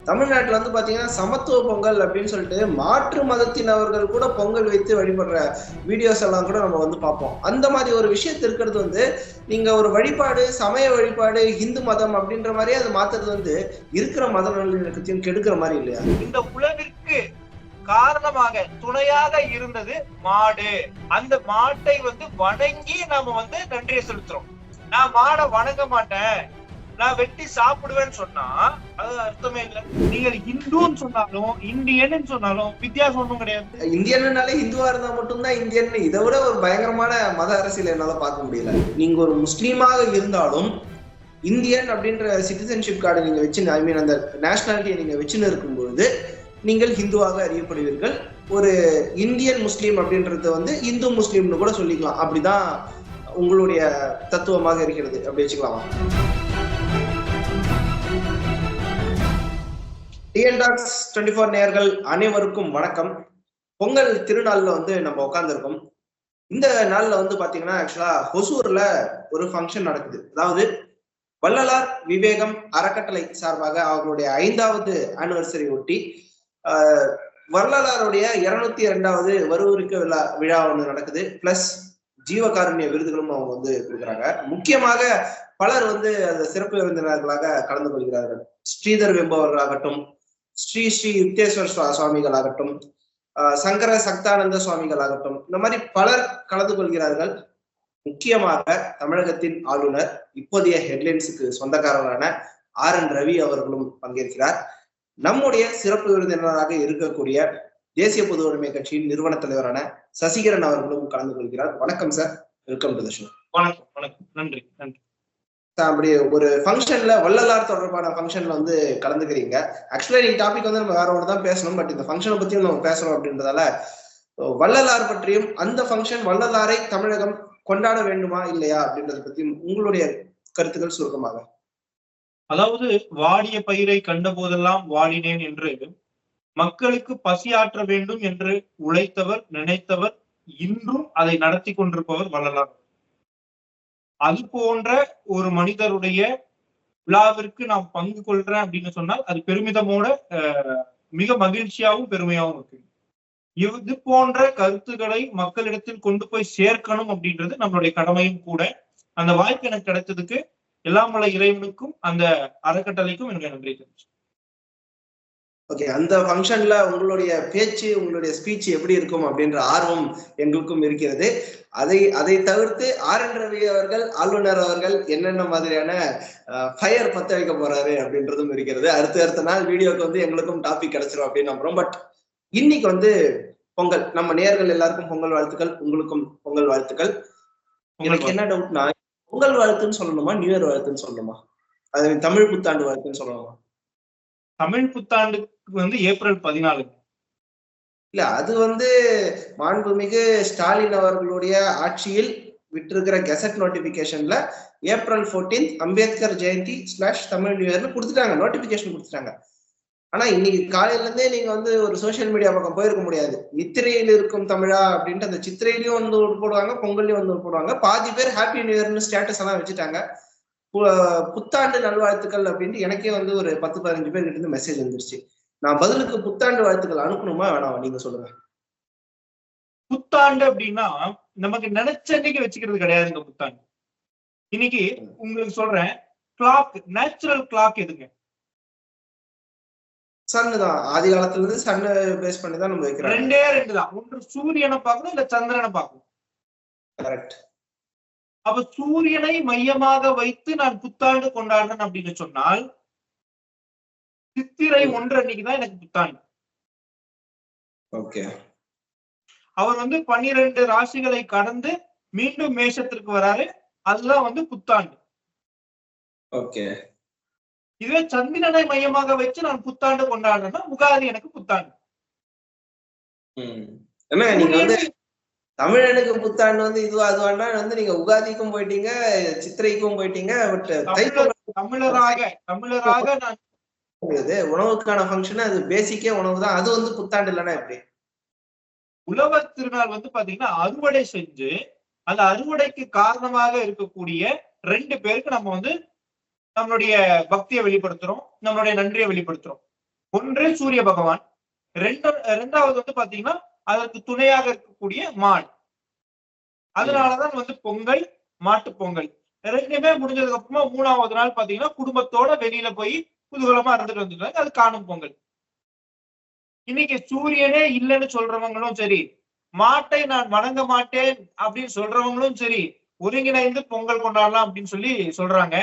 தமிழ்நாட்டுல வந்து பாத்தீங்கன்னா சமத்துவ பொங்கல் அப்படின்னு சொல்லிட்டு மாற்று மதத்தினவர்கள் கூட பொங்கல் வைத்து வழிபடுற வீடியோஸ் எல்லாம் கூட நம்ம வந்து பார்ப்போம். அந்த மாதிரி ஒரு விஷயத்து இருக்கிறது வந்து நீங்க ஒரு வழிபாடு, சமய வழிபாடு, இந்து மதம் அப்படின்ற மாதிரியே அது மாத்துறது வந்து இருக்கிற மத நல்லிணக்கத்தையும் கெடுக்கிற மாதிரி இல்லையா? இந்த உலகிற்கு காரணமாக துணையாக இருந்தது மாடு. அந்த மாட்டை வந்து வணங்கி நாம வந்து நன்றியை செலுத்துறோம். நான் மாடை வணங்க மாட்டேன், நான் வெட்டி சாப்பிடுவேன்னு சொன்னா அது அர்த்தமே இல்லை. நீங்கள் இந்துன்னு சொன்னாலும் இந்தியன்னு சொன்னாலும் வித்தியாசம் ஒன்றும் கிடையாது. இந்தியன்னாலே இந்துவா இருந்தா மட்டும்தான் இந்தியன். இதை விட ஒரு பயங்கரமான மத அரசியல் என்னால பார்க்க முடியல. நீங்க ஒரு முஸ்லீமாக இருந்தாலும் இந்தியன் அப்படின்ற சிட்டிசன்ஷிப் கார்டு நீங்க வச்சு, ஐ மீன் அந்த நேஷனாலிட்டியை நீங்க வச்சுன்னு இருக்கும்பொழுது நீங்கள் ஹிந்துவாக அறியப்படுவீர்கள். ஒரு இந்தியன் முஸ்லீம் அப்படின்றது வந்து இந்து முஸ்லீம்னு கூட சொல்லிக்கலாம். அப்படிதான் உங்களுடைய தத்துவமாக இருக்கிறது, அப்படி வச்சுக்கலாமா? டிஎன் டாக்ஸ் 24 நேயர்கள் அனைவருக்கும் வணக்கம். பொங்கல் திருநாள்ல வந்து நம்ம உட்கார்ந்துருக்கோம். இந்த நாள்ல வந்து பாத்தீங்கன்னா ஆக்சுவலா ஹொசூர்ல ஒரு ஃபங்க்ஷன் நடக்குது. அதாவது வள்ளலார் விவேகம் அறக்கட்டளை சார்பாக அவர்களுடைய 5வது ஆனிவர்சரி ஒட்டி வள்ளலாருடைய 202வது வருவிக்க விழா ஒன்று நடக்குது. பிளஸ் ஜீவகாருண்ய விருதுகளும் அவங்க வந்து கொடுக்குறாங்க. முக்கியமாக பலர் வந்து அந்த சிறப்பு விருந்தினர்களாக கலந்து கொள்கிறார்கள். ஸ்ரீதர் வெம்பவர்களாகட்டும், ஸ்ரீ ஸ்ரீ யுக்தேஸ்வர் சுவாமிகள் ஆகட்டும், சங்கர சக்தானந்த சுவாமிகள் ஆகட்டும், இந்த மாதிரி பலர் கலந்து கொள்கிறார்கள். முக்கியமாக தமிழகத்தின் ஆளுநர், இப்போதைய ஹெட்லைன்ஸுக்கு சொந்தக்காரரான RN ரவி அவர்களும் பங்கேற்கிறார். நம்முடைய சிறப்பு விருந்தினராக இருக்கக்கூடிய தேசிய பொது உடைமை கட்சியின் நிறுவன தலைவரான சசிகரன் அவர்களும் கலந்து கொள்கிறார். வணக்கம் sir, welcome to the show. வணக்கம். வணக்கம். நன்றி. நன்றி. அப்படி ஒரு ஃபங்க்ஷன்ல, வள்ளலார் தொடர்பான ஃபங்க்ஷன்ல வந்து கலந்துக்கிறீங்க. ஆக்சுவலா நீங்க டாபிக் வந்து நம்ம வேற ஒன்று தான் பேசணும், பட் இந்த ஃபங்க்ஷனை பத்தியும் நம்ம பேசணும் அப்படின்றதால வள்ளலார் பற்றியும் அந்த ஃபங்க்ஷன் வள்ளலாரை தமிழகம் கொண்டாட வேண்டுமா இல்லையா அப்படின்றத பத்தியும் உங்களுடைய கருத்துக்கள் சுருக்கமாக. அதாவது வாடிய பயிரை கண்ட போதெல்லாம் வாடினேன் என்று மக்களுக்கு பசியாற்ற வேண்டும் என்று உழைத்தவர், நினைத்தவர், இன்றும் அதை நடத்தி கொண்டிருப்பவர் வள்ளலார். அது போன்ற ஒரு மனிதருடைய விழாவிற்கு நாம் பங்கு கொள்றேன் அப்படின்னு சொன்னால் அது பெருமிதமோட மிக மகிழ்ச்சியாகவும் பெருமையாகவும் இருக்கு. இது போன்ற கருத்துக்களை மக்களிடத்தில் கொண்டு போய் சேர்க்கணும் அப்படின்றது நம்மளுடைய கடமையும் கூட. அந்த வாய்ப்பு எனக்கு கிடைத்ததுக்கு எல்லாம் வல்ல இறைவனுக்கும் அந்த அறக்கட்டளைக்கும் எனக்கு நன்றி தெரிவிச்சு. ஓகே, அந்த ஃபங்க்ஷன்ல உங்களுடைய பேச்சு, உங்களுடைய ஸ்பீச் எப்படி இருக்கும் அப்படின்ற ஆர்வம் எங்களுக்கும் இருக்கிறது. அதை தவிர்த்து RN ரவி அவர்கள், ஆளுநர் அவர்கள் என்னென்ன மாதிரியான ஃபயர் பத்த வைக்க போறாரு அப்படின்றதும் இருக்கிறது. அடுத்த நாள் வீடியோக்கு வந்து எங்களுக்கும் டாபிக் கிடைச்சிரும் அப்படின்னு நம்புறோம். பட் இன்னைக்கு வந்து பொங்கல், நம்ம நேயர்கள் எல்லாருக்கும் பொங்கல் வாழ்த்துக்கள், உங்களுக்கும் பொங்கல் வாழ்த்துக்கள். எனக்கு என்ன டவுட்னா, பொங்கல் வாழ்த்துன்னு சொல்லணுமா, நியூ இயர் வாழ்த்துன்னு சொல்லணுமா, அது தமிழ் புத்தாண்டு வாழ்த்துன்னு சொல்லணுமா? தமிழ் புத்தாண்டுக்கு வந்து ஏப்ரல் 14. இல்ல, அது வந்து மாண்புமிகு ஸ்டாலின் அவர்களுடைய ஆட்சியில் விட்டிருக்கிற கெசட் நோட்டிபிகேஷன்ல ஏப்ரல் 14 அம்பேத்கர் ஜெயந்தி /தமிழ் நியூ இயர்னு கொடுத்துட்டாங்க, நோட்டிபிகேஷன் கொடுத்துட்டாங்க. ஆனா இன்னைக்கு காலையில இருந்தே நீங்க வந்து ஒரு சோசியல் மீடியா பக்கம் போயிருக்க முடியாது. நித்திரையில் இருக்கும் தமிழா அப்படின்ட்டு அந்த சித்திரையிலயும் வந்து போடுவாங்க, பொங்கல்லையும் வந்து போடுவாங்க. பாதி பேர் ஹாப்பி நியூ இயர்னு ஸ்டேட்டஸ் எல்லாம் வச்சுட்டாங்க. புத்தாண்டு நல்வாழ்த்துக்கள் அப்படின்ட்டு எனக்கே வந்து ஒரு 10-15 பேர் கிட்ட இருந்து மெசேஜ் வந்துருச்சு. நான் பதிலுக்கு புத்தாண்டு வாழ்த்துக்கள் அனுப்பணுமா வேணாமா, நீங்க சொல்லுங்க. புத்தாண்டு அப்படின்னா நமக்கு நினைச்ச அன்னைக்கு வச்சுக்கிறது கிடையாதுங்க புத்தாண்டு. இன்னைக்கு உங்களுக்கு சொல்றேன், கிளாக், நேச்சுரல் கிளாக் எதுங்க? சன்னு தான். ஆதி காலத்துல இருந்து சன்னை பேஸ் பண்ணி தான் நம்ம வைக்கிறோம். 2 தான். ஒன்று சூரியனை பார்க்கணும், இல்ல சந்திரனை பார்க்கணும். கரெக்ட். அப்ப சூரியனை மையமாக வைத்து நான் புத்தாண்டு கொண்டாடுறேன் அப்படின்னு சொன்னால் சித்திரை 1 அன்னைக்குதான் எனக்கு புத்தாண்டு. ஓகே. அவர் வந்து 12 ராசிகளை கடந்து மீண்டும் மேஷத்திற்கு வராரு, அதுதான் வந்து புத்தாண்டு. ஓகே. இதுவே சந்திரனை மையமாக வச்சு நான் புத்தாண்டு கொண்டாடுறேன்னா உகாதி எனக்கு புத்தாண்டு. நீங்க வந்து தமிழனுக்கு புத்தாண்டு வந்து இதுவா அதுவானா வந்து நீங்க உகாதிக்கும் போயிட்டீங்க, சித்திரைக்கும் போயிட்டீங்க. பட் தமிழராக நான் உணவுக்கான ஃபங்க்ஷன், அது பேசிக்கே உணவு தான், அது வந்து புத்தாண்டு இல்லைன்னா எப்படி? உழவர் திருநாள் வந்து பாத்தீங்கன்னா அறுவடை செஞ்சு அந்த அறுவடைக்கு காரணமாக இருக்கக்கூடிய 2 பேருக்கு நம்ம வந்து நம்மளுடைய பக்தியை வெளிப்படுத்துறோம், நம்மளுடைய நன்றியை வெளிப்படுத்துறோம். ஒன்று சூரிய பகவான், ரெண்டாவது வந்து பாத்தீங்கன்னா அதற்கு துணையாக இருக்கக்கூடிய மான். அதனாலதான் வந்து பொங்கல், மாட்டு பொங்கல் ரெண்டுமே முடிஞ்சதுக்கு அப்புறமா 3வது நாள் பாத்தீங்கன்னா குடும்பத்தோட வெளியில போய் குதூகலமா இருந்துட்டு வந்துட்டாங்க. அது காணும் பொங்கல். இன்னைக்கு சூரியனே இல்லைன்னு சொல்றவங்களும் சரி, மாட்டை நான் வணங்க மாட்டேன் அப்படின்னு சொல்றவங்களும் சரி, ஒருங்கிணைந்து பொங்கல் கொண்டாடலாம் அப்படின்னு சொல்லி சொல்றாங்க.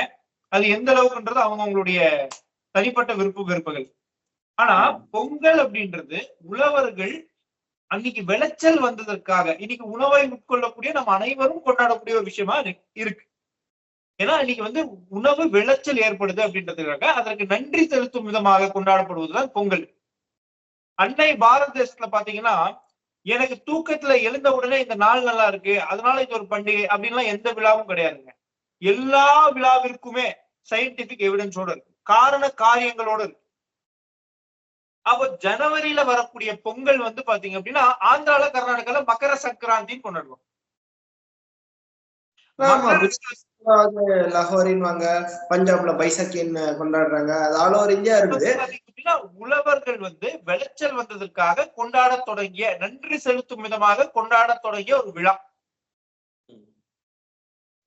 அது எந்த அளவுக்குன்றது அவங்களுடைய தனிப்பட்ட வெறுப்புகள். ஆனா பொங்கல் அப்படின்றது உழவர்கள் அன்னைக்கு விளைச்சல் வந்ததற்காக இன்னைக்கு உணவை உட்கொள்ளக்கூடிய நம்ம அனைவரும் கொண்டாடக்கூடிய ஒரு விஷயமா இருக்கு. ஏன்னா இன்னைக்கு வந்து உணவு விளைச்சல் ஏற்படுது அப்படின்றதுக்காக அதற்கு நன்றி செலுத்தும் விதமாக கொண்டாடப்படுவதுதான் பொங்கல். அன்னை பாரத தேசத்துல பாத்தீங்கன்னா எனக்கு தூக்கத்துல எழுந்த உடனே இந்த நாள் நல்லா இருக்கு அதனால இது ஒரு பண்டிகை அப்படின்லாம் எந்த விழாவும் கிடையாதுங்க. எல்லா விழாவிற்குமே சயின்டிபிக் எவிடன்ஸோட இருக்கு, காரண காரியங்களோட இருக்கு. அப்போ ஜனவரியில வரக்கூடிய பொங்கல் வந்து பாத்தீங்க அப்படின்னா ஆந்திரால கர்நாடகால மக்கர சங்கராந்தின்னு கொண்டாடுவோம். லஹோரின்வாங்க, பஞ்சாப்ல பைசாக்கின்னு கொண்டாடுறாங்க. அது ஆல் ஓவர் இந்தியா இருக்குது. உழவர்கள் வந்து விளைச்சல் வந்ததற்காக கொண்டாட தொடங்கிய, நன்றி செலுத்தும் விதமாக கொண்டாட தொடங்கிய ஒரு விழா.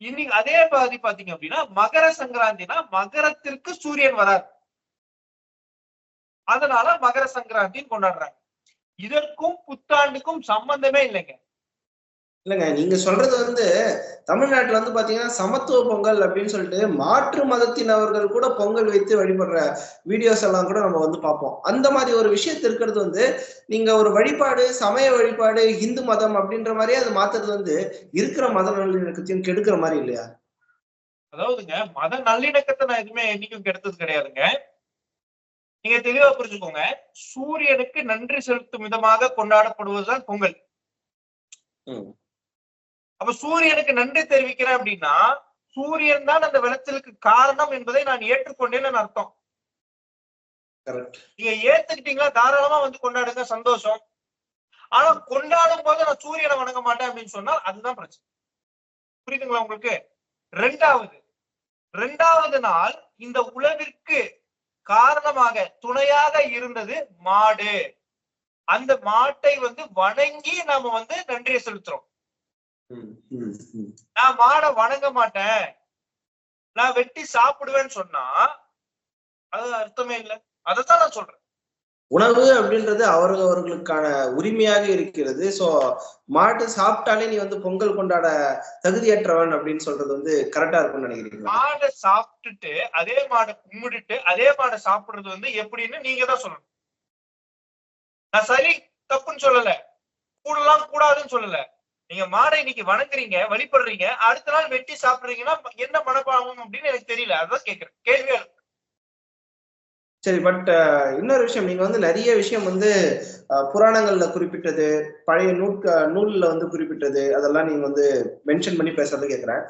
இன்னைக்கு அதே மாதிரி பாத்தீங்க அப்படின்னா மகர சங்கராந்தினா மகரத்திற்கு சூரியன் வராது, அதனால மகர சங்கராந்தின்னு கொண்டாடுறாங்க. இதற்கும் புத்தாண்டுக்கும் சம்பந்தமே இல்லைங்க. இல்லைங்க, நீங்க சொல்றது வந்து தமிழ்நாட்டுல வந்து பாத்தீங்கன்னா சமத்துவ பொங்கல் அப்படின்னு சொல்லிட்டு மாற்று மதத்தினவர்கள் கூட பொங்கல் வைத்து வழிபடுற வீடியோஸ் எல்லாம் கூட நம்ம வந்து பார்ப்போம். அந்த மாதிரி ஒரு விஷயத்து இருக்கிறது வந்து நீங்க ஒரு வழிபாடு, சமய வழிபாடு, இந்து மதம் அப்படின்ற மாதிரியே அது மாத்துறது வந்து இருக்கிற மத நல்லிணக்கத்தையும் கெடுக்கிற மாதிரி இல்லையா? அதாவதுங்க மத நல்லிணக்கத்தை நான் எதுவுமே என்னைக்கும் கெடுத்தது கிடையாதுங்க. நீங்க தெளிவா புரிஞ்சுக்கோங்க. சூரியனுக்கு நன்றி செலுத்தும் விதமாக கொண்டாடப்படுவதுதான் பொங்கல். அப்ப சூரியனுக்கு நன்றி தெரிவிக்கிறேன் அப்படின்னா சூரியன் தான் அந்த விளைச்சலுக்கு காரணம் என்பதை நான் ஏற்றுக்கொண்டேன்னு அர்த்தம். நீங்க ஏத்துக்கிட்டீங்களா தாராளமா வந்து கொண்டாடுங்க, சந்தோஷம். ஆனா கொண்டாடும் போது நான் சூரியனை வணங்க மாட்டேன் அப்படின்னு சொன்னால் அதுதான் பிரச்சனை. புரியுதுங்களா உங்களுக்கு? ரெண்டாவது நாள் இந்த உழவிற்கு காரணமாக துணையாக இருந்தது மாடு. அந்த மாட்டை வந்து வணங்கி நாம வந்து நன்றியை செலுத்துறோம். நான் மாடை வணங்க மாட்டேன், நான் வெட்டி சாப்பிடுவேன்னு சொன்னா அது அர்த்தமே இல்லை. அதைத்தான் நான் சொல்றேன். உணவு அப்படின்றது அவர்களுக்கான உரிமையாக இருக்கிறது. சோ மாட்டு சாப்பிட்டாலே நீ வந்து பொங்கல் கொண்டாட தகுதியற்றவன் அப்படின்னு சொல்றது வந்து கரெக்டா இருக்கும்னு நினைக்கிறீங்க? மாடை சாப்பிட்டுட்டு அதே மாடை கும்பிட்டுட்டு அதே மாடை சாப்பிடுறது வந்து எப்படின்னு நீங்க தான் சொல்லணும். நான் சரி தப்புன்னு சொல்லல, கூடலாம் கூடாதுன்னு சொல்லல. நீங்க மாடை இன்னைக்கு வணங்குறீங்க, வழிபடுறீங்க, அடுத்த நாள் வெட்டி சாப்பிடுறீங்கன்னா என்ன மனப்பாவம் அப்படின்னு எனக்கு தெரியல. அதான் கேட்கிறேன், கேள்வியா இருக்கு. சரி, பட் இன்னொரு விஷயம், நீங்க வந்து நிறைய விஷயம் வந்து புராணங்கள்ல குறிப்பிட்டது, பழைய நூல்ல வந்து குறிப்பிட்டது, அதெல்லாம் நீங்க வந்து மென்ஷன் பண்ணி பேசுறது கேட்கிறேன்.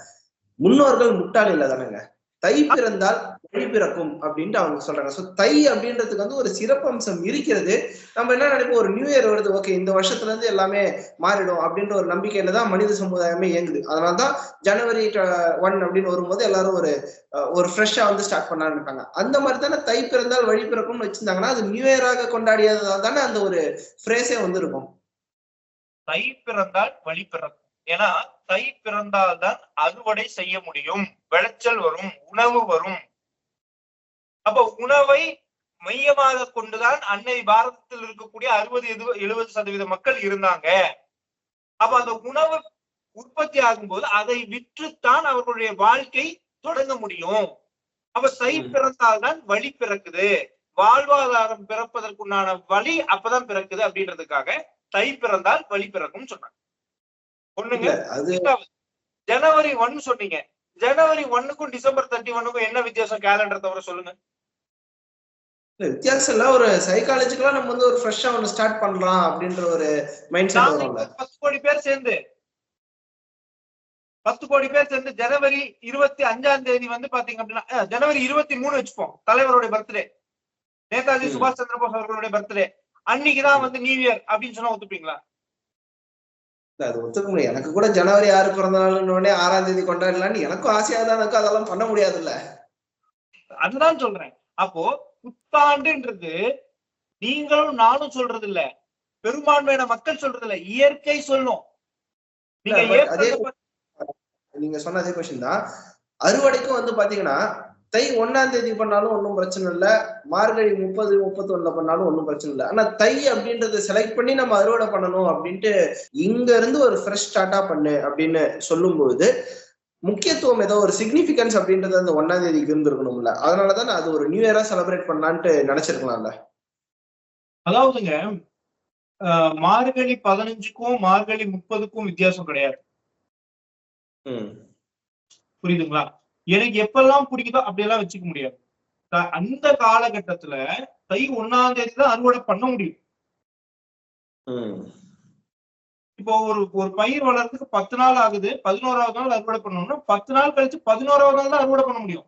முன்னோர்கள் முட்டாள் இல்ல தானேங்க? தை பிறந்தால் வழி பிறக்கும் அப்படின்ட்டு அவங்க சொல்றாங்க. ஸோ தை அப்படின்றதுக்கு வந்து ஒரு சிறப்பம்சம் இருக்கிறது. நம்ம என்ன நினைப்போம், ஒரு நியூ இயர் வருது, ஓகே இந்த வருஷத்துல இருந்து எல்லாமே மாறிடும் அப்படின்ற ஒரு நம்பிக்கையில தான் மனித சமுதாயமே இயங்குது. அதனாலதான் ஜனவரி 1 அப்படின்னு வரும்போது எல்லாரும் ஒரு ஃப்ரெஷ்ஷா வந்து ஸ்டார்ட் பண்ணலான்னு இருக்காங்க. அந்த மாதிரி தானே தை பிறந்தால் வழி பிறக்கும்னு வச்சிருந்தாங்கன்னா அது நியூ இயராக கொண்டாடியதால் தானே அந்த ஒரு ஃப்ரேஸே வந்து இருக்கும். தை பிறந்தால் வழி பிறக்கும். ஏன்னா தை பிறந்தால்தான் அறுவடை செய்ய முடியும், விளைச்சல் வரும், உணவு வரும். அப்ப உணவை மையமாக கொண்டுதான் அன்னை பாரதத்தில் இருக்கக்கூடிய 60-70% மக்கள் இருந்தாங்க. அப்ப அந்த உணவு உற்பத்தி ஆகும்போது அதை விற்றுத்தான் அவர்களுடைய வாழ்க்கை தொடங்க முடியும். அப்ப தை பிறந்தால்தான் வழி பிறக்குது, வாழ்வாதாரம் பிறப்பதற்குண்டான வழி அப்பதான் பிறக்குது அப்படின்றதுக்காக தை பிறந்தால் வழி பிறக்கும் சொன்னாங்க. ஒண்ணுங்க. ஜனவரி 1 சொன்னீங்க. ஜனவரி 1க்கும் டிசம்பர் 31க்கும் என்ன வித்தியாசம் கேலண்டர் தவிர சொல்லுங்க. வித்தியாசம் இல்ல, ஒரு சைக்காலஜிக்கலா நம்ம வந்து ஒரு ஃப்ரெஷ்ஷா ஒன்னு ஸ்டார்ட் பண்ணலாம் அப்படின்ற ஒரு மைண்ட் செட் வரும்ல. 10 கோடி பேர் சேர்ந்து ஜனவரி 25ஆம் தேதி வந்து பாத்தீங்க அப்படின்னா ஜனவரி 23 வச்சுப்போம், தலைவருடைய பர்த்டே, நேதாஜி சுபாஷ் சந்திர போஸ் அவர்களுடைய பர்த்டே. அன்னைக்குதான் வந்து நியூ இயர் அப்படின்னு சொன்னா ஒத்துப்பீங்களா? அது ஒத்துக்க முடியும். எனக்கு கூட ஜனவரி 6 பிறந்த நாள்னு 6ஆம் தேதி கொண்டாடலான்னு எனக்கும் ஆசையா தான் இருக்கும். அதெல்லாம் பண்ண முடியாதுல்ல. அதுதான் சொல்றேன். அப்போ புத்தாண்டுன்றது நீங்களும் நானும் சொல்றது இல்ல, பெரும்பான்மையான மக்கள் சொல்றது இல்ல, இயற்கை சொல்லும். நீங்க நீங்க சொன்ன அதே கொஸ்டின் தான். அறுவடைக்கும் வந்து பாத்தீங்கன்னா தை 1ஆம் தேதி பண்ணாலும் ஒன்றும் பிரச்சனை இல்ல, மார்கழி 30, 31 பண்ணாலும் ஒன்றும் பிரச்சனை இல்லை. ஆனா தை அப்படின்றத செலக்ட் பண்ணி நம்ம அறுவடை பண்ணணும் அப்படின்ட்டு இங்க இருந்து ஒரு ஃப்ரெஷ் ஸ்டார்டா பண்ணு அப்படின்னு சொல்லும்போது முக்கியத்துவம் ஏதோ ஒரு சிக்னிபிகன்ஸ் அப்படின்றது அந்த 1ஆம் தேதிக்கு இருந்திருக்கணும்ல. அதனாலதான் அது ஒரு நியூ இயரா செலிப்ரேட் பண்ணலான்ட்டு நினைச்சிருக்கலாம்ல. அதாவதுங்க மார்கழி 15க்கும் மார்கழி 30க்கும் வித்தியாசம் கிடையாது. புரியுதுங்களா? எனக்கு எப்பெல்லாம் பிடிக்குதோ அப்படியெல்லாம் வச்சுக்க முடியாது. அந்த காலகட்டத்துல தை 1ஆம் தேதி தான் அறுவடை பண்ண முடியும். இப்போ ஒரு பயிர் வளர்றதுக்கு 10 நாள் ஆகுது, 11ஆவது நாள் அறுவடை பண்ணணும்னா 10 நாள் கழிச்சு 11ஆவது நாள் தான் அறுவடை பண்ண முடியும்.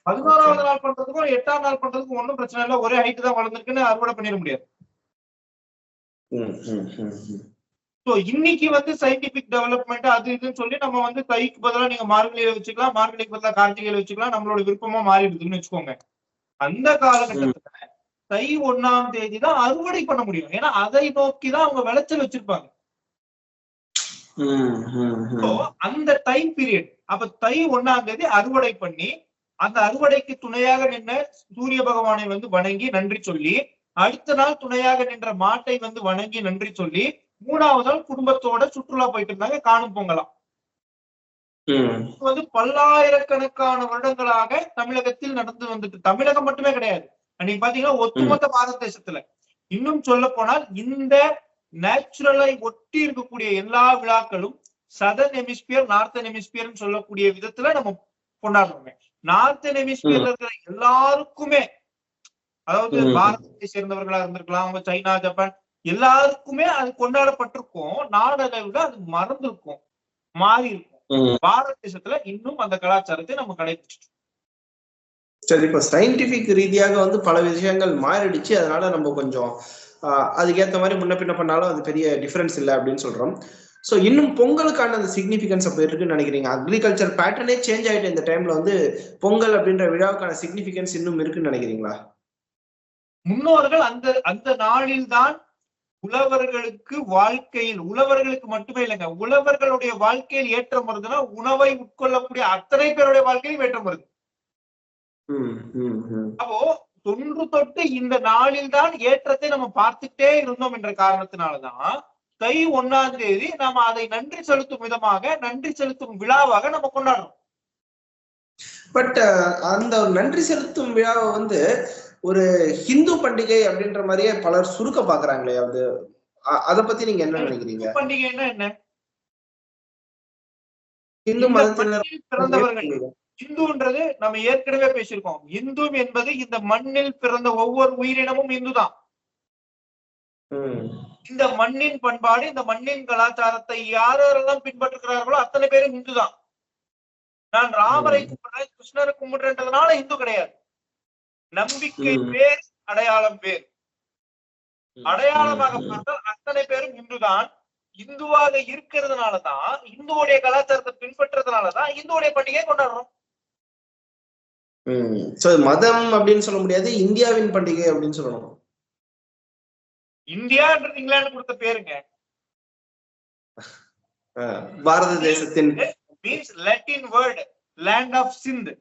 11ஆவது நாள் பண்றதுக்கும் 8ஆம் நாள் பண்றதுக்கும் ஒன்றும் பிரச்சனை இல்லை, ஒரே ஹைட் தான் வளர்ந்துருக்குன்னு அறுவடை பண்ணிட முடியாது. இன்னைக்கு வந்து சயின்டிபிக் டெவலப்மெண்ட் அது இதுன்னு சொல்லி நம்ம வந்து தைக்கு பதிலாக நீங்க மார்கழியில வச்சுக்கலாம், மார்கழிக்கு பதிலாக கார்த்திகையில வச்சுக்கலாம், நம்மளோட விருப்பமா மாறிடுதுன்னு வச்சுக்கோங்க. அந்த காலகட்டத்துல தை 1ஆம் தேதி தான் அறுவடை பண்ண முடியும். ஏன்னா அதை நோக்கிதான் அவங்க விளைச்சல் வச்சிருப்பாங்க. அந்த டைம் பீரியட், அப்ப தை 1ஆம் தேதி அறுவடை பண்ணி அந்த அறுவடைக்கு துணையாக நின்ற சூரிய பகவானை வந்து வணங்கி நன்றி சொல்லி, அடுத்த நாள் துணையாக நின்ற மாட்டை வந்து வணங்கி நன்றி சொல்லி, 3ஆவது நாள் குடும்பத்தோட சுற்றுலா போயிட்டு இருந்தாங்க, காணும் பொங்கலாம். வந்து பல்லாயிரக்கணக்கான வருடங்களாக தமிழகத்தில் நடந்து வந்துட்டு, தமிழகம் மட்டுமே கிடையாது, அன்னைக்கு பாத்தீங்கன்னா ஒட்டுமொத்த பாரத தேசத்துல, இன்னும் சொல்ல போனால் இந்த நேச்சுரலை ஒட்டி இருக்கக்கூடிய எல்லா விழாக்களும் சதர்ன் ஹெமிஸ்பியர் நார்த்தன் ஹெமிஸ்பியர் சொல்லக்கூடிய விதத்துல நம்ம கொண்டாடுறோம். நார்த்தன் ஹெமிஸ்பியர்ல இருக்கிற எல்லாருக்குமே, அதாவது பாரதத்தை சேர்ந்தவர்களா இருந்திருக்கலாம், அவங்க சைனா ஜப்பான் எல்லாருக்குமே அது கொண்டாடப்பட்டிருக்கும், நாடளவுல அது மறந்துருக்கும், மாறி இருக்கும். பாரத தேசத்துல இன்னும் அந்த கலாச்சாரத்தை நம்ம கடைபிடிச்சிட்டோம். சரி, இப்ப சயின்டிபிக் ரீதியாக வந்து பல விஷயங்கள் மாறிடுச்சு, அதனால நம்ம கொஞ்சம் அதுக்கேற்ற மாதிரி முன்ன பின்ன பண்ணாலும் அது பெரிய டிஃபரன்ஸ் இல்லை அப்படின்னு சொல்றோம். சோ இன்னும் பொங்கலுக்கான அந்த சிக்னிபிகன்ஸ் அப்ப இருக்குன்னு நினைக்கிறீங்க? அக்ரிகல்ச்சர் பேட்டர்னே சேஞ்ச் ஆயிட்டு இந்த டைம்ல வந்து பொங்கல் அப்படின்ற விழாவுக்கான சிக்னிபிகன்ஸ் இன்னும் இருக்குன்னு நினைக்கிறீங்களா? முன்னோர்கள் அந்த நாளில் தான் உழவர்களுக்கு வாழ்க்கையில், உழவர்களுக்கு மட்டுமே இல்லைங்க, உழவர்களுடைய வாழ்க்கையில் ஏற்றம் வருதுன்னா உணவை உட்கொள்ளக்கூடிய அத்தனை பேருடைய வாழ்க்கையில் ஏற்றம் வருது. அப்போ தொன்று தொட்டு இந்த நாளில் தான் ஏற்றத்தை நம்ம பார்த்துட்டே இருந்தோம் என்ற காரணத்தினாலதான் தை 1ஆம் தேதி நாம அதை நன்றி செலுத்தும் விதமாக, நன்றி செலுத்தும் விழாவாக நம்ம கொண்டாடுறோம். பட் அந்த நன்றி செலுத்தும் விழாவை வந்து ஒரு ஹிந்து பண்டிகை அப்படின்ற மாதிரியே பலர் சுருக்க பாக்குறாங்களே, அது அத பத்தி நீங்க என்ன நினைக்கிறீங்க? பண்டிகைன்னா என்ன? இந்து மதத்தில் பிறந்தவர்கள், இந்துன்றது நம்ம ஏற்கனவே பேசியிருக்கோம், இந்து என்பது இந்த மண்ணில் பிறந்த ஒவ்வொரு உயிரினமும் இந்துதான். இந்த மண்ணின் பண்பாடு, இந்த மண்ணின் கலாச்சாரத்தை யாரெல்லாம் பின்பற்றுகிறார்களோ அத்தனை பேரும் இந்துதான். நான் ராமரை கும்பிடுறேன், கிருஷ்ணரை கும்பிடுறேன்றதுனால இந்து கிடையாது. நம்பிக்கை பேர், அடையாளம் பேர். அடையாளமாக பார்த்தால் அத்தனை பேரும் இந்துதான். இந்துவாக இருக்கிறதுனாலதான், இந்துவுடைய கலாச்சாரத்தை பின்பற்றதுனாலதான் இந்துவுடைய பண்டிகை கொண்டாடுறோம். மதம் அப்படின்னு சொல்ல முடியாது, இந்தியாவின் பண்டிகை அப்படின்னு சொல்லணும். இந்தியான்றது இங்கிலாந்து கொடுத்த பேருங்க. பாரத தேசத்தின் means Latin word land of Sindh.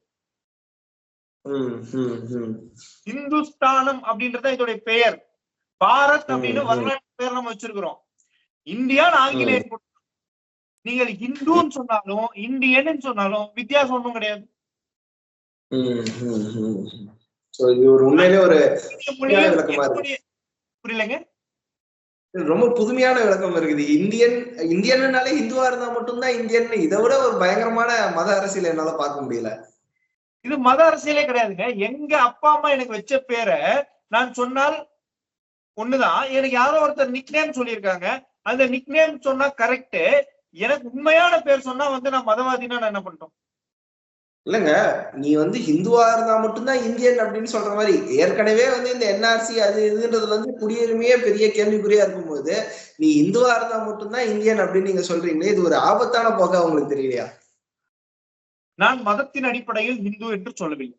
இந்துஸ்தானம் அப்படின்றத இதோடைய பெயர். பாரத் அப்படின்னு வரலாற்று பெயர் நம்ம வச்சிருக்கிறோம். இந்தியான்னு ஆங்கிலேயர் கொடுத்தோம். நீங்கள் இந்துன்னு சொன்னாலும் இந்தியன்னு சொன்னாலும் வித்தியாசம் ஒன்றும் கிடையாது. புரியலங்க, ரொம்ப புதுமையான விளக்கம் இருக்குது. இந்தியன்னாலே இந்துவா இருந்தா மட்டும்தான் இந்தியன், இதை விட ஒரு பயங்கரமான மத அரசியல் என்னால பார்க்க முடியல. இது மத அரசியலே கிடையாதுங்க. எங்க அப்பா அம்மா எனக்கு வச்ச பேரை நான் சொன்னால் ஒண்ணுதான், எனக்கு யாரோ ஒருத்தர் நிக்நேம் சொல்லியிருக்காங்க, அந்த நிக்நேம் சொன்னா கரெக்ட், எனக்கு உண்மையான பேர் சொன்னா வந்து நான் மதவாதினா நான் என்ன பண்றோம்? இல்லங்க, நீ வந்து ஹிந்துவா இருந்தா மட்டும்தான் இந்தியன் அப்படின்னு சொல்ற மாதிரி, ஏற்கனவே வந்து இந்த என்ஆர்சி அது இதுன்றதுல வந்து குடியுரிமையே பெரிய கேள்விக்குறியா இருக்கும்போது நீ இந்துவா இருந்தா மட்டும்தான் இந்தியன் அப்படின்னு நீங்க சொல்றீங்களே, இது ஒரு ஆபத்தான போக்கா உங்களுக்கு தெரியலையா? நான் மதத்தின் அடிப்படையில் இந்து என்று சொல்லவில்லை.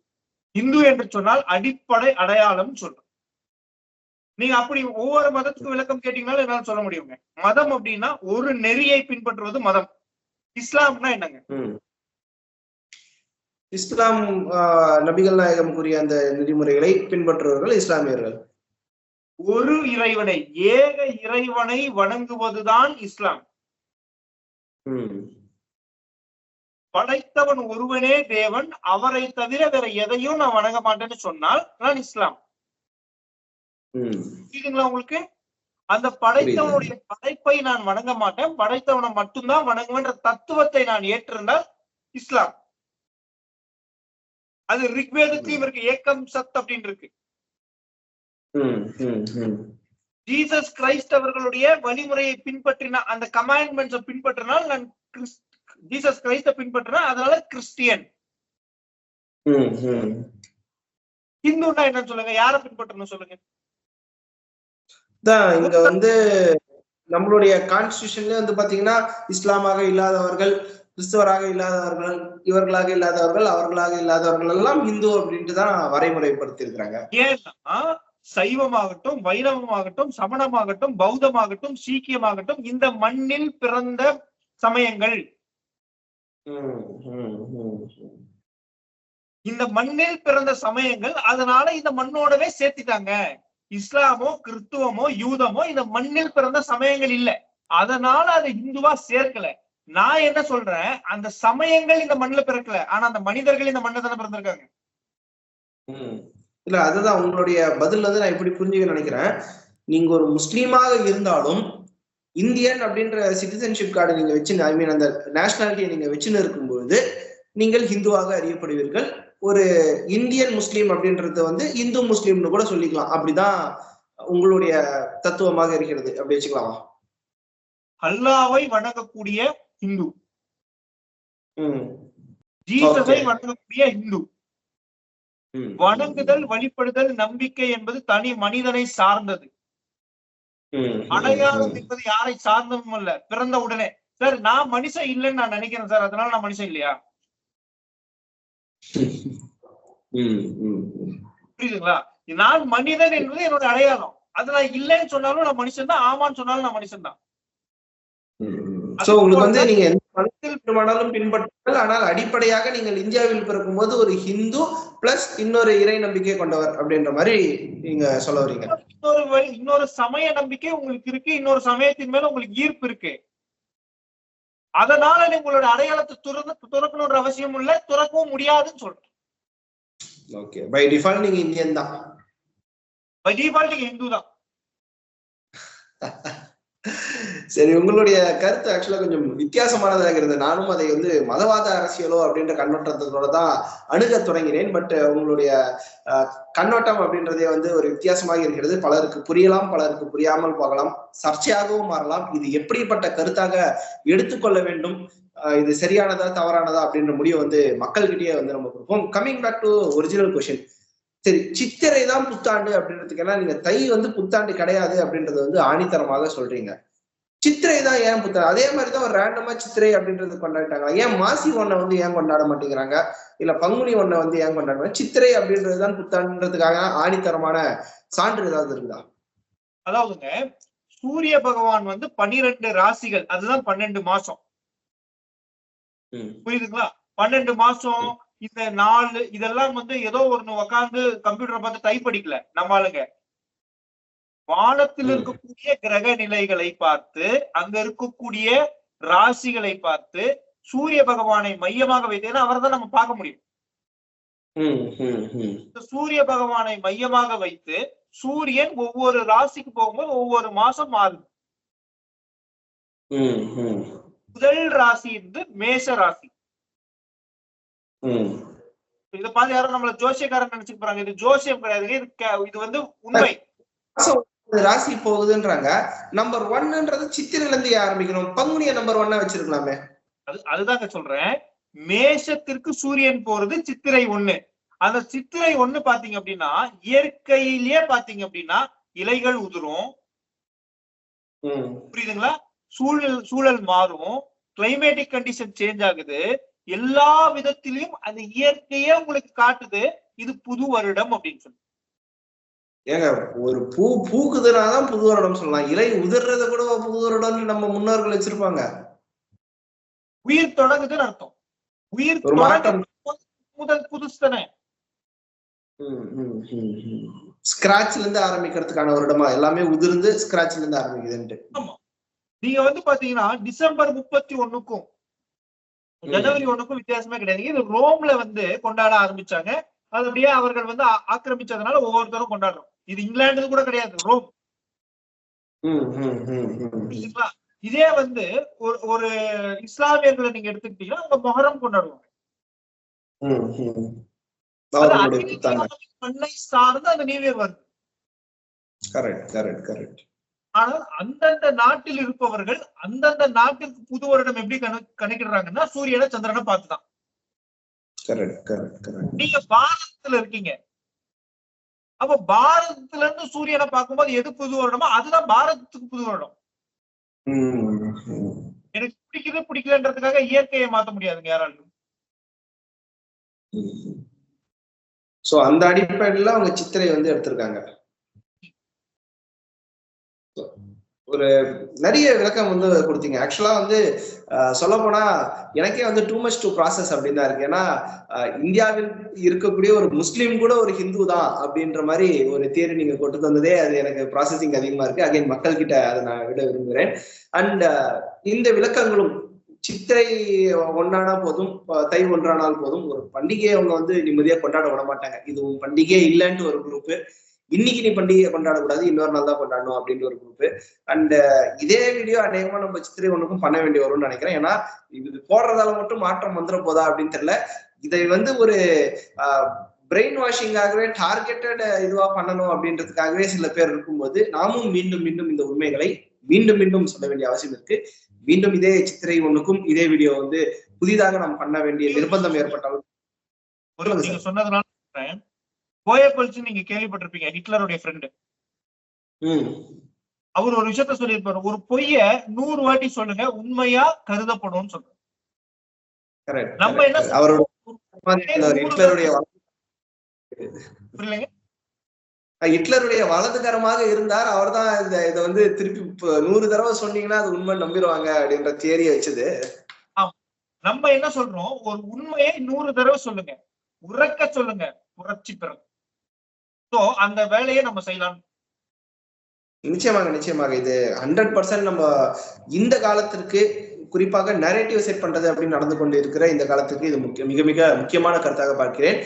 இந்து என்று சொன்னால் அடிப்படை அடையாளம் சொல்றோம். நீங்க அப்படி ஒவ்வொரு மதத்துக்கும் விளக்கம் கேட்டீங்கன்னாலும் என்னால சொல்ல முடியுங்க. மதம் அப்படின்னா ஒரு நெறியை பின்பற்றுவது மதம். இஸ்லாம்னா என்னங்க? இஸ்லாம் நபிகள் நாயகம் கூறிய அந்த நெறிமுறைகளை பின்பற்றுவர்கள் இஸ்லாமியர்கள். ஒரு இறைவனை, ஏக இறைவனை வணங்குவதுதான் இஸ்லாம். படைத்தவன் ஒருவனே தேவன், அவரை தவிர வேற எதையும் நான் வணங்க மாட்டேன்னு சொன்னால் நான் இஸ்லாம். புரியுதுங்களா உங்களுக்கு? அந்த படைத்தவனுடைய படைப்பை நான் வணங்க மாட்டேன், படைத்தவனை மட்டும்தான் வணங்குவேன்ற தத்துவத்தை நான் ஏற்றிருந்தால் இஸ்லாம். அது ரிக்வேதத்திலும் இருக்கு, ஏக்கம் சத் அப்படின்னு இருக்கு. ஜீசஸ் கிரைஸ்ட் அவர்களுடைய வழிமுறையை பின்பற்றின, அந்த கமாண்ட்மெண்ட்ஸை பின்பற்றினால் நான் ஜீசஸ் கிரைஸ்ட பின்பற்றினா அதனால கிறிஸ்டியன். ஹிந்துன்னா என்ன சொல்லுங்க? யாரை பின்பற்றணும் சொல்லுங்க? இங்க வந்து நம்மளுடைய கான்ஸ்டிடியூஷன்ல வந்து பாத்தீங்கன்னா இஸ்லாமாக இல்லாதவர்கள், கிறிஸ்தவராக இல்லாதவர்கள், இவர்களாக இல்லாதவர்கள், அவர்களாக இல்லாதவர்கள் எல்லாம் இந்து அப்படின்ட்டு தான் வரைமுறைப்படுத்தி இருக்கிறாங்க. ஏன்னா சைவமாகட்டும், வைணவமாகட்டும், சமணமாகட்டும், பௌத்தமாகட்டும், சீக்கியமாகட்டும் இந்த மண்ணில் பிறந்த சமயங்கள். இந்த மண்ணில் பிறந்த சமயங்கள், அதனால இந்த மண்ணோடவே சேர்த்திட்டாங்க. இஸ்லாமோ கிறிஸ்துவமோ யூதமோ இந்த மண்ணில் பிறந்த சமயங்கள் இல்ல, அதனால அது இந்துவா சேர்க்கல. நான் என்ன சொல்றேன், அந்த சமயங்கள் இந்த மண்ணில பிறக்கல, ஆனா அந்த மனிதர்கள் இந்த மண்ணில் தானே பிறந்திருக்காங்க. இல்ல, அதுதான் உங்களுடைய பதில் வந்து நான் இப்படி புரிஞ்சுக்க நினைக்கிறேன். நீங்க ஒரு முஸ்லீமாக இருந்தாலும் இந்தியன் அப்படின்ற சிட்டிசன்ஷிப் கார்டு நீங்க வச்சு, ஐ மீன் அந்த நேஷனாலிட்டியை நீங்க வச்சுன்னு இருக்கும்போது நீங்கள் ஹிந்துவாக அறியப்படுவீர்கள். ஒரு இந்தியன் முஸ்லீம் அப்படின்றது வந்து இந்து முஸ்லீம்னு கூட சொல்லிக்கலாம். அப்படிதான் உங்களுடைய தத்துவமாக இருக்கிறது, அப்படி வச்சுக்கலாமா? அல்லாவை வணங்கக்கூடிய இந்து, ஜீசஸை வணங்கக்கூடிய இந்து. வணங்குதல், வழிபடுதல், நம்பிக்கை என்பது தனி மனிதனை சார்ந்தது. அடையாளம் என்பது யாரை சார்ந்ததும் அல்ல. பிறந்த உடனே சார் நான் மனுஷன் இல்லைன்னு நான் நினைக்கிறேன் சார், அதனால நான் மனுஷன் இல்லையா? புரியுதுங்களா? நான் மனிதன் என்பது என்னோட அடையாளம். அது நான் இல்லைன்னு சொன்னாலும் நான் மனுஷன் தான், ஆமான்னு சொன்னாலும் நான் மனுஷன் தான். உங்களுக்கு வந்து நீங்க எந்த மதத்தில் பெருமானாலும் பின்பற்றுங்கள், ஆனால் அடிப்படையாக நீங்கள் இந்தியாவில் பிறக்கும் போது ஒரு ஹிந்து பிளஸ் இன்னொரு இறை நம்பிக்கை கொண்டவர் அப்படின்ற மாதிரி நீங்க சொல்ல வரீங்க. இன்னொரு சமய நம்பிக்கை உங்களுக்கு இருக்கு, இன்னொரு சமயத்தின் மேல உங்களுக்கு ஈர்ப்பு இருக்கு. அதனால உங்களோட அடையாளத்தை துறக்கணும்ன்ற அவசியம் இல்ல, துறக்கவும் முடியாதுன்னு சொல்றேன். ஓகே, பை டிஃபால்ட் நீங்க இந்தியன் தான். பை டிஃபால்ட் நீங்க இந்து தான். சரி, உங்களுடைய கருத்து ஆக்சுவலா கொஞ்சம் வித்தியாசமானதாக இருந்தது. நானும் அதை வந்து மதவாத அரசியலோ அப்படின்ற கண்ணோட்டத்தோட தான் அணுக தொடங்கினேன். பட் உங்களுடைய கண்ணோட்டம் அப்படின்றதே வந்து ஒரு வித்தியாசமாக இருக்கிறது. பலருக்கு புரியலாம், பலருக்கு புரியாமல் போகலாம், சர்ச்சையாகவும் மாறலாம். இது எப்படிப்பட்ட கருத்தாக எடுத்துக்கொள்ள வேண்டும், இது சரியானதா தவறானதா அப்படின்ற முடிவை வந்து மக்கள்கிட்டயே வந்து நம்ம கொடுப்போம். Coming back to original question. சரி, சித்திரை தான் புத்தாண்டு அப்படின்றதுக்கெல்லாம் நீங்க தை வந்து புத்தாண்டு கிடையாது அப்படின்றது வந்து ஆணித்தரமாக சொல்றீங்க. சித்திரை தான் ஏன் புத்தாண்டு? அதே மாதிரிதான் ஒரு ரேண்டமா சித்திரை அப்படின்றது கொண்டாடிட்டாங்க. ஏன் மாசி ஒன்னை வந்து ஏன் கொண்டாட மாட்டேங்கிறாங்க? இல்ல பங்குனி ஒன்னை வந்து ஏன் கொண்டாடுறாங்க? சித்திரை அப்படின்றதுதான் புத்தாண்டுன்றதுக்காக ஆணித்தரமான சான்று ஏதாவது இருக்குதா? அதாவதுங்க, சூரிய பகவான் வந்து 12 ராசிகள், அதுதான் 12 மாசம். புரியுதுங்களா? 12 மாசம் இந்த நாலு இதெல்லாம் வந்து ஏதோ ஒண்ணு உட்காந்து கம்ப்யூட்டரை பார்த்து டைப் படிக்கல நம்ம ஆளுங்க. வானத்தில் இருக்கக்கூடிய கிரக நிலைகளை பார்த்து, அங்க இருக்கக்கூடிய ராசிகளை பார்த்து, சூரிய பகவானை மையமாக வைத்து அவரை தான் நம்ம பார்க்க முடியும். சூரிய பகவானை மையமாக வைத்து சூரியன் ஒவ்வொரு ராசிக்கு போகும்போது ஒவ்வொரு மாசம் மாறுது. முதல் ராசி வந்து மேஷ ராசி. இதை பார்த்து யாரும் நம்மள ஜோசியக்காரன் நினைச்சுட்டு போறாங்க. இது ஜோசியம் கிடையாது, இது வந்து உண்மை. ராசி போகுதுன்றாங்க. நம்பர் 1ன்றது சித்திரையில இருந்து ஆரம்பிக்கணும். பங்குனிய நம்பர் 1 வச்சிருக்கலாமே. அதுதாங்க சொல்றேன். மேஷத்திற்கு சூரியன் போறது சித்திரை 1. அந்த சித்திரை 1 பாத்தீங்க அப்படின்னா இயற்கையிலேயே பாத்தீங்க அப்படின்னா இலைகள் உதிரும். புரியுதுங்களா? சூழல் மாறும், கிளைமேட்டிக் கண்டிஷன் சேஞ்ச் ஆகுது. எல்லா விதத்திலையும் அந்த இயற்கையே உங்களுக்கு காட்டுது. இது புது வருடம் அப்படின்னு சொல்லி. ஏங்க ஒரு பூ பூக்குதுனாதான் புது வருடம் சொல்லலாம். இலை உதிர்றத கூட புது வருடம்னு நம்ம முன்னோர்கள் வச்சிருப்பாங்க. உயிர் தொடங்குதுன்னு அர்த்தம். உயிர் ஒரு மாற்றம் முதல் புதுசு தானே. ஸ்கிராச்ல இருந்து ஆரம்பிக்கிறதுக்கான வருடமா எல்லாமே உதிர்ந்து ஸ்கிராச்ல இருந்து ஆரம்பிக்குதுன்ட்டு. ஆமா, நீங்க வந்து பாத்தீங்கன்னா டிசம்பர் 31க்கும் ஜனவரி 1க்கும் வித்தியாசமே கிடையாது. இது ரோம்ல வந்து கொண்டாட ஆரம்பிச்சாங்க. அது அப்படியே அவர்கள் வந்து ஆக்கிரமிச்சதுனால ஒவ்வொருத்தரும் கொண்டாடுறோம். இது இங்கிலாந்து கூட கிடையாது, ரோம். இதே வந்து ஒரு இஸ்லாமியர்களை நீங்க எடுத்துக்கிட்டீங்கன்னா அவங்க மொஹரம் கொண்டாடுவாங்க. மண்ணை சார்ந்து அந்த நியூ இயர் வருது. ஆனால் அந்தந்த நாட்டில் இருப்பவர்கள் அந்தந்த நாட்டிற்கு புது வருடம் எப்படி கணக்கிடுறாங்கன்னா சூரியனை சந்திரனை பார்த்துதான். நீங்க பாரதத்துல இருக்கீங்க, அப்ப பாரதத்துல இருந்து சூரியனை பார்க்கும்போது எது புது வருடமோ அதுதான் பாரதத்துக்கு புது வருடம். எனக்கு பிடிக்கலன்றதுக்காக இயற்கையை மாற்ற முடியாதுங்க யாராலும். சோ அந்த அடிப்படையில அவங்க சித்திரை வந்து எடுத்திருக்காங்க. ஒரு நிறைய விளக்கம் வந்து கொடுத்தீங்க. ஆக்சுவலா வந்து சொல்ல போனா எனக்கே வந்து டூ மச் டு ப்ராசஸ் அப்படின்னு தான் இருக்கு. ஏன்னா இந்தியாவில் இருக்கக்கூடிய ஒரு முஸ்லீம் கூட ஒரு ஹிந்து தான் அப்படின்ற மாதிரி ஒரு தியரி நீங்க கொண்டு வந்ததே அது எனக்கு ப்ராசஸிங் அதிகமா இருக்கு. அகைன் மக்கள் கிட்ட அதை நான் விட விரும்புகிறேன். அண்ட் இந்த விளக்கங்களும் சித்திரை ஒன்றானா போதும், தை ஒன்றானால் போதும், ஒரு பண்டிகையை அவங்க வந்து நிம்மதியா கொண்டாட விட மாட்டாங்க. இது பண்டிகை இல்லைன்ட்டு ஒரு குரூப், இன்னைக்கு நீ பண்டிகை கொண்டாடக்கூடாது இன்னொரு நாள் தான் கொண்டாடணும் அப்படின்ற ஒரு குரூப். அண்ட் இதே வீடியோ அநேகமா நம்ம சித்திரை ஒண்ணுக்கும் பண்ண வேண்டி வரும்னு நினைக்கிறேன். ஏன்னா இது போடுறதால மட்டும் மாற்றம் வந்துட போதா அப்படின்னு தெரியல. இதை வந்து ஒரு பிரெயின் வாஷிங்காகவே டார்கெட்டட் இதுவா பண்ணணும் அப்படின்றதுக்காகவே சில பேர் இருக்கும்போது நாமும் மீண்டும் மீண்டும் இந்த உண்மைகளை மீண்டும் மீண்டும் சொல்ல வேண்டிய அவசியம் இருக்கு. மீண்டும் இதே சித்திரை ஒண்ணுக்கும் இதே வீடியோ வந்து புதிதாக நாம் பண்ண வேண்டிய நிர்பந்தம் ஏற்பட்டாலும் நீங்க சொன்னதுனால கோயபல்ஸ் நீங்க கேள்விப்பட்டிருப்பீங்க, ஹிட்லருடைய ஃப்ரெண்டு. அவர் ஒரு விஷயத்த சொல்லியிருப்பாரு, ஒரு பொய்ய 100 வாட்டி சொல்லுங்க உண்மையா கருதப்படும் சொல்ற. நம்ம என்ன ஹிட்லருடைய வலதுகரமாக இருந்தார். அவர் தான் இதை வந்து திருப்பி 100 தடவை சொன்னீங்கன்னா அது உண்மை நம்பிடுவாங்க அப்படின்ற தியரியை வச்சது. நம்ம என்ன சொல்றோம், ஒரு உண்மையை 100 தடவை சொல்லுங்க, உறக்க சொல்லுங்க, புரட்சி பெறும். அந்த வேலையை நம்ம செய்யலாம். நிச்சயமாக இது 100% நம்ம இந்த காலத்திற்கு குறிப்பாக நரேட்டிவ் செட் பண்றது அப்படின்னு நடந்து கொண்டு இருக்கிற இந்த காலத்துக்கு இது மிக மிக முக்கியமான கருத்தாக பார்க்கிறேன்.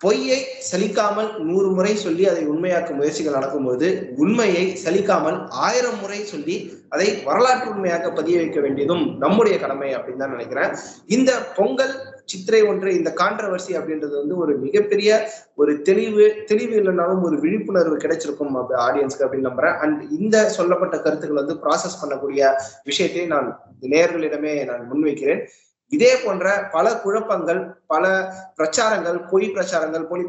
பொய்யை சலிக்காமல் 100 முறை சொல்லி அதை உண்மையாக்கும் முயற்சிகள் நடக்கும்போது உண்மையை சலிக்காமல் 1000 முறை சொல்லி அதை வரலாற்று உண்மையாக பதிய வைக்க வேண்டியதும் நம்முடைய கடமை அப்படின்னு தான் நினைக்கிறேன். இந்த பொங்கல் சித்திரை ஒன்று இந்த கான்ட்ரவர்சி அப்படின்றது வந்து ஒரு மிகப்பெரிய ஒரு தெளிவு இல்லைனாலும் ஒரு விழிப்புணர்வு கிடைச்சிருக்கும் ஆடியன்ஸ்க்கு அப்படின்னு நம்புறேன். அண்ட் இந்த சொல்லப்பட்ட கருத்துக்கள் வந்து ப்ராசஸ் பண்ணக்கூடிய விஷயத்தை நான் நேயர்களிடமே நான் முன்வைக்கிறேன். இதே போன்ற பல குழப்பங்கள், பல பிரச்சாரங்கள், போலி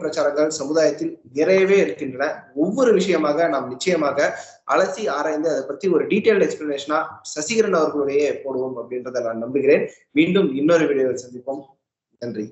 பிரச்சாரங்கள் சமுதாயத்தில் நிறையவே இருக்கின்றன. ஒவ்வொரு விஷயமாக நாம் நிச்சயமாக அலசி ஆராய்ந்து அதை பற்றி ஒரு டீடைல்டு எக்ஸ்பிளனேஷனா சசிகரன் அவர்களுடைய போடுவோம் அப்படின்றத நான் நம்புகிறேன். மீண்டும் இன்னொரு வீடியோவில் சந்திப்போம். நன்றி.